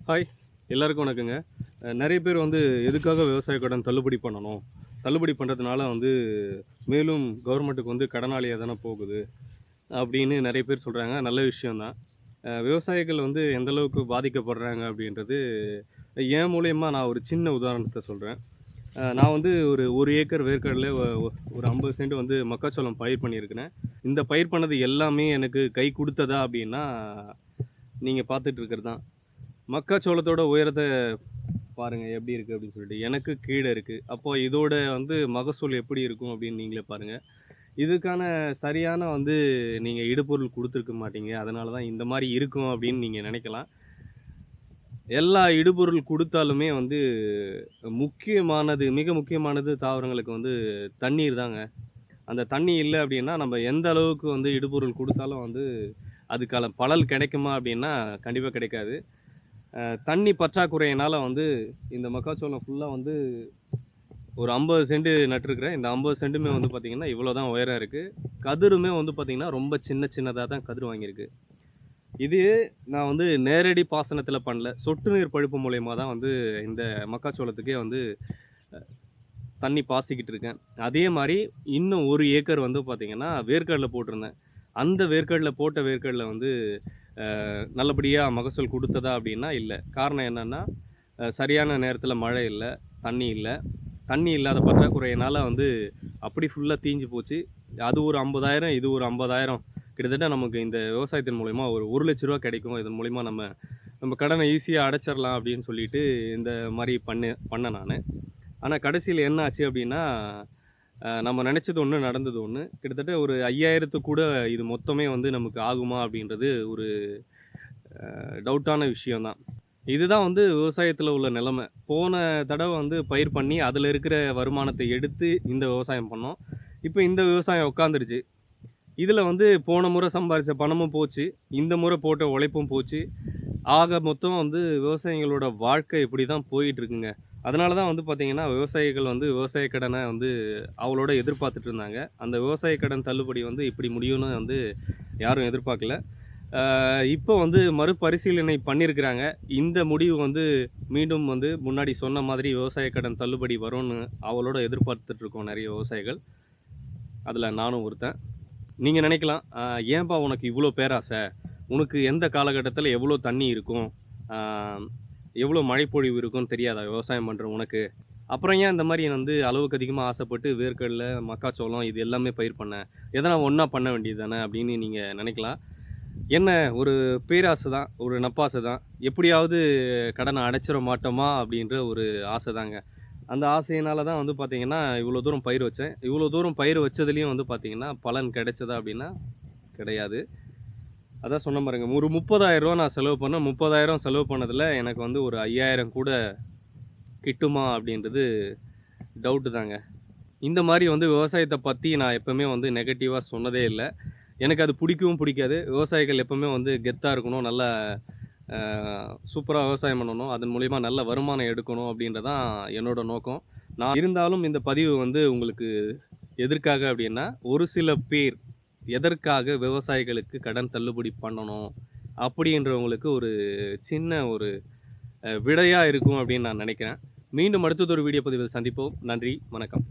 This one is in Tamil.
ஹாய், எல்லாருக்கும் வணக்கங்க. நெறைய பேர் வந்து எதுக்காக விவசாய கடன் தள்ளுபடி பண்ணணும்? தள்ளுபடி பண்ணுறதுனால வந்து மேலும் கவர்மெண்ட்டுக்கு வந்து கடனாளியா தானே போகுது, அப்படின்னு நெறைய பேர் சொல்றாங்க. நல்ல விஷயம் தான். விவசாயிகள் வந்து எந்த அளவுக்கு பாதிக்கப்படுறாங்க அப்படின்றது, என் மூலியமா நான் ஒரு சின்ன உதாரணத்த சொல்றேன். நான் வந்து ஒரு 1 ஏக்கர் வேர்க்கடல ஒரு 50 சென்ட் வந்து மக்காச்சோளம் பயிர் பண்ணியிருக்கிறேன். இந்த பயிர் பண்ணது எல்லாமே எனக்கு கை குடுத்ததா அப்படின்னா, நீங்க பார்த்துட்டு இருக்கிறது தான். மக்காச்சோளத்தோட உயரத்த பாருங்க எப்படி இருக்கு அப்படின்னு சொல்லிட்டு. எனக்கு கீழ இருக்கு. அப்போ இதோட வந்து மகசூல் எப்படி இருக்கும் அப்படின்னு நீங்களே பாருங்க. இதுக்கான சரியான வந்து நீங்க இடுபொருள் குடுத்துருக்க மாட்டீங்க. அதனால தான் இந்த மாரி இருக்கும் அப்படின்னு நீங்க நெனைக்கலாம். எல்லா இடுபொருள் குடுத்தாலுமே வந்து முக்கியமானது, மிக முக்கியமானது தாவரங்களுக்கு வந்து தண்ணீர் தாங்க. அந்த தண்ணி இல்ல அப்படின்னா, நம்ம எந்த அளவுக்கு வந்து இடுபொருள் குடுத்தாலும் வந்து அதுக்கான பலன் கிடைக்குமா அப்படின்னா, கண்டிப்பா கிடைக்காது. தண்ணி பற்றாக்குறையினால வந்து இந்த மக்காச்சோளம் ஃபுல்லா வந்து ஒரு 50 சென்ட் நட்டுருக்கிறேன். இந்த 50 சென்ட்டுமே வந்து பார்த்தீங்கன்னா, இவ்வளோ தான் உயரம் இருக்கு. கதிருமே வந்து பார்த்தீங்கன்னா, ரொம்ப சின்ன சின்னதா தான் கதிர் வாங்கியிருக்கு. இது நான் வந்து நேரடி பாசனத்தில பண்ணல. சொட்டு நீர் பழுப்பு மூலியமா தான் வந்து இந்த மக்காச்சோளத்துக்கே வந்து தண்ணி பாய்ச்சிக்கிட்டு இருக்கேன். அதே மாரி இன்னும் 1 ஏக்கர் வந்து பார்த்தீங்கன்னா, வேர்க்கடல போட்டிருந்தேன். அந்த வேர்க்கடல போட்ட வேர்க்கடல வந்து நல்லபடியா மகசூல் குடுத்ததா அப்டின்னா, இல்ல. காரணம் என்னன்னா, சரியான நேரத்தில மழை இல்ல, தண்ணி இல்ல. தண்ணி இல்லாத பற்றாக்குறையினால வந்து அப்படி ஃபுல்லா தீஞ்சு போச்சு. அது ஒரு 50,000 இது ஒரு 50,000 கிட்டத்தட்ட நமக்கு இந்த விவசாயத்தின் மூலியமா ஒரு ரூ. 1,00,000 கிடைக்கும். இதன் மூலியமா நம்ம நம்ம கடன ஈஸியா அடைச்சிரலாம் அப்படின்னு சொல்லிட்டு இந்த மாரி பண்ணேன் நானு. ஆனா கடைசியில என்ன ஆச்சு அப்படின்னா, நம்ம நெனைச்சது ஒண்ணு, நடந்தது ஒண்ணு. கிட்டத்தட்ட ஒரு 5,000 கூட இது மொத்தமே வந்து நமக்கு ஆகுமா அப்படின்றது ஒரு டவுட்டான விஷயம் தான். இதுதான் வந்து விவசாயத்துல உள்ள நிலைமை. போன தடவ வந்து பயிர் பண்ணி, அதுல இருக்கிற வருமானத்த எடுத்து இந்த விவசாயம் பண்ணோம். இப்ப இந்த விவசாயம் உட்காந்துருச்சு. இதுல வந்து போன முறை சம்பாரிச்ச பணமும் போச்சு. இந்த முறை போட்ட உழைப்பும் போச்சு. ஆக மொத்தம் வந்து விவசாயிகளோட வாழ்க்கை இப்படி தான் போயிட்டு இருக்குங்க. அதனால தான் வந்து பார்த்தீங்கன்னா, விவசாயிகள் வந்து விவசாய கடன வந்து ஆவலோட எதிர்பார்த்துட்டு இருந்தாங்க. அந்த விவசாய கடன் தள்ளுபடி வந்து இப்படி முடியும்னு வந்து யாரும் எதிர்பார்க்கல. இப்போ வந்து மறுபரிசீலனை பண்ணியிருக்கிறாங்க. இந்த முடிவு வந்து மீண்டும் வந்து முன்னாடி சொன்ன மாதிரி விவசாய கடன் தள்ளுபடி வரும்னு ஆவலோட எதிர்பார்த்துட்டு இருக்கோம் நெறைய விவசாயிகள். அதுல நானும் ஒருத்தன். நீங்க நினைக்கலாம், "ஏன்பா உனக்கு இவ்ளோ பேராசை? உனக்கு எந்த காலகட்டத்தில எவ்ளோ தண்ணி இருக்கும்? ஆ எவ்ளோ மழைப்பொழிவு இருக்கும்னு தெரியாதா விவசாயம் பண்ற உனக்கு? அப்புறம் ஏன் இந்த மாரி வந்து அளவுக்கு அதிகமா ஆசைப்பட்டு வேர்க்கடல, மக்காச்சோளம் இது எல்லாமே பயிர் பண்ண? எதனா ஒண்ணா பண்ண வேண்டியது தானே!" அப்படின்னு நீங்க நினைக்கலாம். என்ன ஒரு பேராசை தான், ஒரு நப்பாசை தான். எப்படியாவது கடன அடைச்சிற மாட்டோமா அப்படின்ற ஒரு ஆசை தாங்க. அந்த ஆசையினால தான் வந்து பார்த்தீங்கன்னா, இவ்வளோ தூரம் பயிர் வச்சேன். இவ்வளோ தூரம் பயிர் வச்சதுலயும் வந்து பார்த்தீங்கன்னா, பலன் கிடைச்சதா அப்படின்னா, கிடையாது. அதான் சொன்னேன் பாருங்க. ஒரு ரூ. 30,000 நான் செலவு பண்ணேன். 30,000 செலவு பண்ணதுல எனக்கு வந்து ஒரு 5,000 கூட கிட்டுமா அப்படின்றது டவுட்டு தாங்க. இந்த மாரி வந்து விவசாயத்த பத்தி நான் எப்பவுமே வந்து நெகட்டிவா சொன்னதே இல்ல. எனக்கு அது பிடிக்கவும் பிடிக்காது. விவசாயிகள் எப்பவுமே வந்து கெத்தா இருக்கணும். நல்ல அ சூப்பரா விவசாயம் பண்ணணும். அதன் மூலியமா நல்ல வருமானம் எடுக்கணும் அப்படின்றது தான் என்னோட நோக்கம். நான் இருந்தாலும் இந்த பதிவு வந்து உங்களுக்கு எதற்காக அப்படின்னா, ஒரு சில பேர் எதற்காக விவசாயிகளுக்கு கடன் தள்ளுபடி பண்ணணும் அப்படின்றவங்களுக்கு ஒரு சின்ன ஒரு விடையா இருக்கும் அப்படின்னு நான் நினைக்கிறேன். மீண்டும் அடுத்ததொரு வீடியோ பதிவில் சந்திப்போம். நன்றி, வணக்கம்.